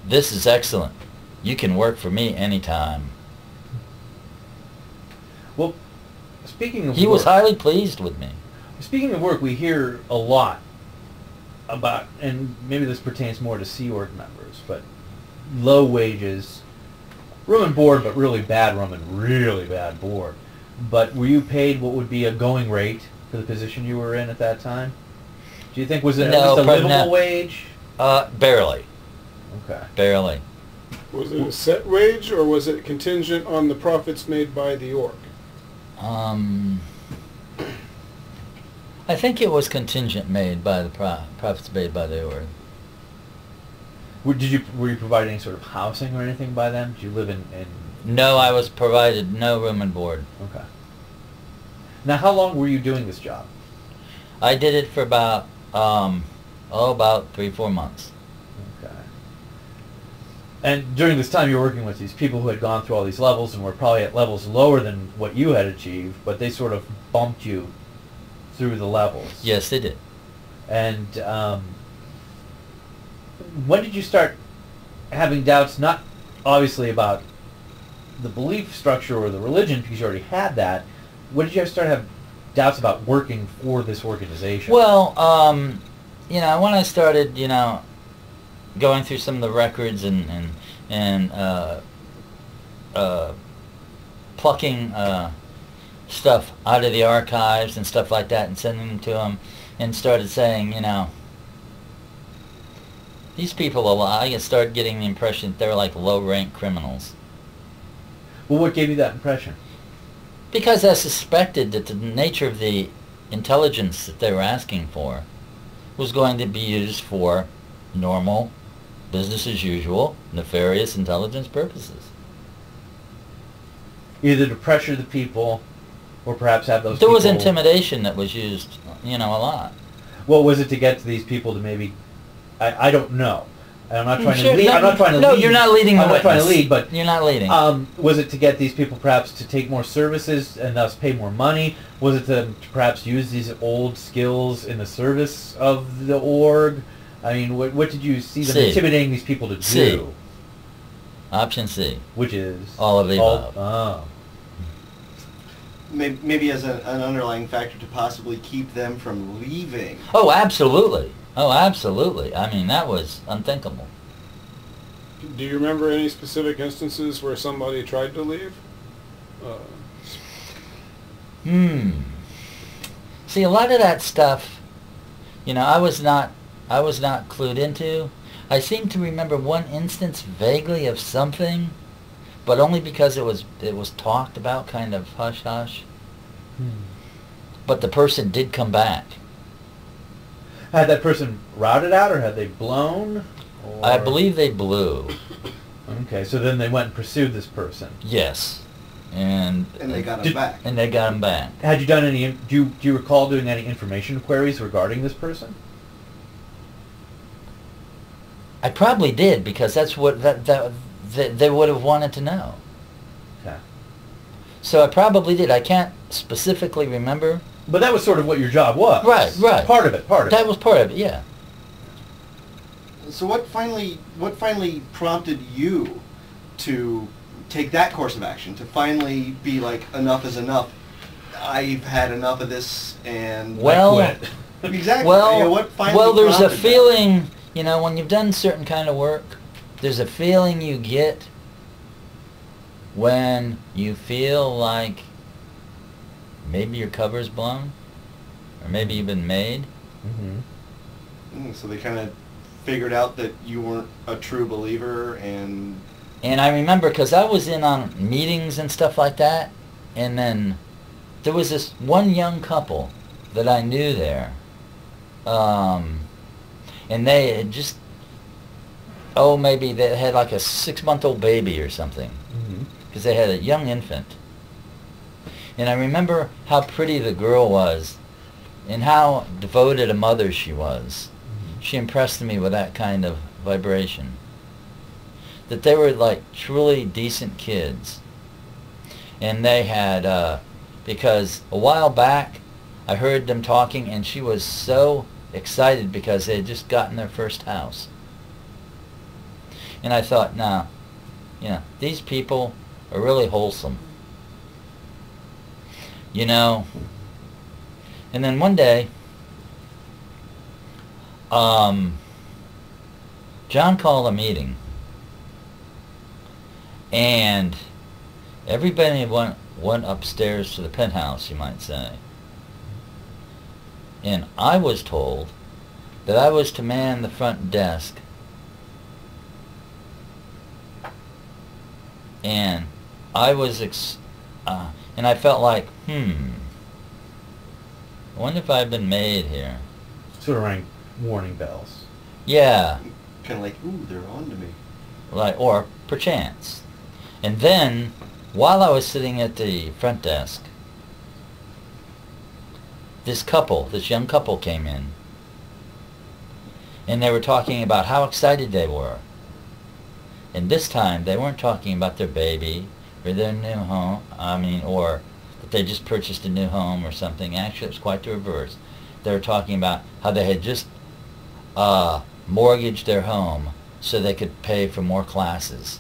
this is excellent. You can work for me anytime. Well, speaking of He work, was highly pleased with me. speaking of work, we hear a lot about, and maybe this pertains more to Sea Org members, but low wages, room and board, but really bad room and really bad board. But were you paid what would be a going rate for the position you were in at that time? Do you think, was it at No, least a probably livable not. wage? Barely. Okay. Barely. Was it a set wage, or was it contingent on the profits made by the org? I think it was contingent made by the profits made by the org. Were you provided any sort of housing or anything by them? Did you live in No, I was provided no room and board. Okay. Now, how long were you doing this job? I did it for about, about 3-4 months. Okay. And during this time, you were working with these people who had gone through all these levels and were probably at levels lower than what you had achieved, but they sort of bumped you through the levels. Yes, they did. And when did you start having doubts, not obviously about the belief structure or the religion, because you already had that, when did you start to have doubts about working for this organization? Well, when I started, going through some of the records and plucking stuff out of the archives and stuff like that and sending them to them, and started saying, these people, I started getting the impression that they're like low-rank criminals. Well, what gave you that impression? Because I suspected that the nature of the intelligence that they were asking for was going to be used for normal, business as usual, nefarious intelligence purposes. Either to pressure the people, or perhaps have those There people... was intimidation that was used, a lot. Well, was it to get to these people to maybe... I don't know. I'm not trying Sure, to lead. I'm not trying to no, lead. you're not leading the I'm not trying to witness. lead, but... You're not leading. Was it to get these people perhaps to take more services and thus pay more money? Was it to perhaps use these old skills in the service of the org? I mean, what did you see them C. intimidating these people to do? C. Option C. Which is? All of the above. Oh. Maybe as an underlying factor to possibly keep them from leaving. Oh, absolutely. Oh, absolutely. I mean, that was unthinkable. Do you remember any specific instances where somebody tried to leave? See, a lot of that stuff, I was not clued into. I seem to remember one instance vaguely of something, but only because it was talked about, kind of hush hush. But the person did come back. Had that person routed out, or had they blown? Or... I believe they blew. Okay, so then they went and pursued this person. Yes, and they got him back. And they got him back. Had you done any? Do you recall doing any information queries regarding this person? I probably did, because that's what they would have wanted to know. Okay. So I probably did. I can't specifically remember. But that was sort of what your job was. Right. Part of it. That was part of it, yeah. So what finally prompted you to take that course of action, to finally be like, enough is enough, I've had enough of this, and I quit. Exactly. What finally well, there's a prompted feeling, when you've done certain kind of work, there's a feeling you get when you feel like maybe your cover's blown, or maybe you've been made. So they kind of figured out that you weren't a true believer, and I remember, because I was in on meetings and stuff like that, and then there was this one young couple that I knew there, and they had just, maybe they had like a 6-month-old baby or something, because they had a young infant. And I remember how pretty the girl was, and how devoted a mother she was. She impressed me with that kind of vibration. That they were like truly decent kids. And they had, because a while back I heard them talking, and she was so excited because they had just gotten their first house. And I thought, nah, these people are really wholesome. And then one day, John called a meeting, and everybody went upstairs to the penthouse, you might say. And I was told that I was to man the front desk. And I was, and I felt like, I wonder if I've been made here. Sort of rang warning bells. Yeah. Kind of like, ooh, they're on to me. Or perchance. And then, while I was sitting at the front desk, this young couple came in. And they were talking about how excited they were. And this time, they weren't talking about their baby or their new home, or that they just purchased a new home or something. Actually, it was quite the reverse. They were talking about how they had just mortgaged their home so they could pay for more classes.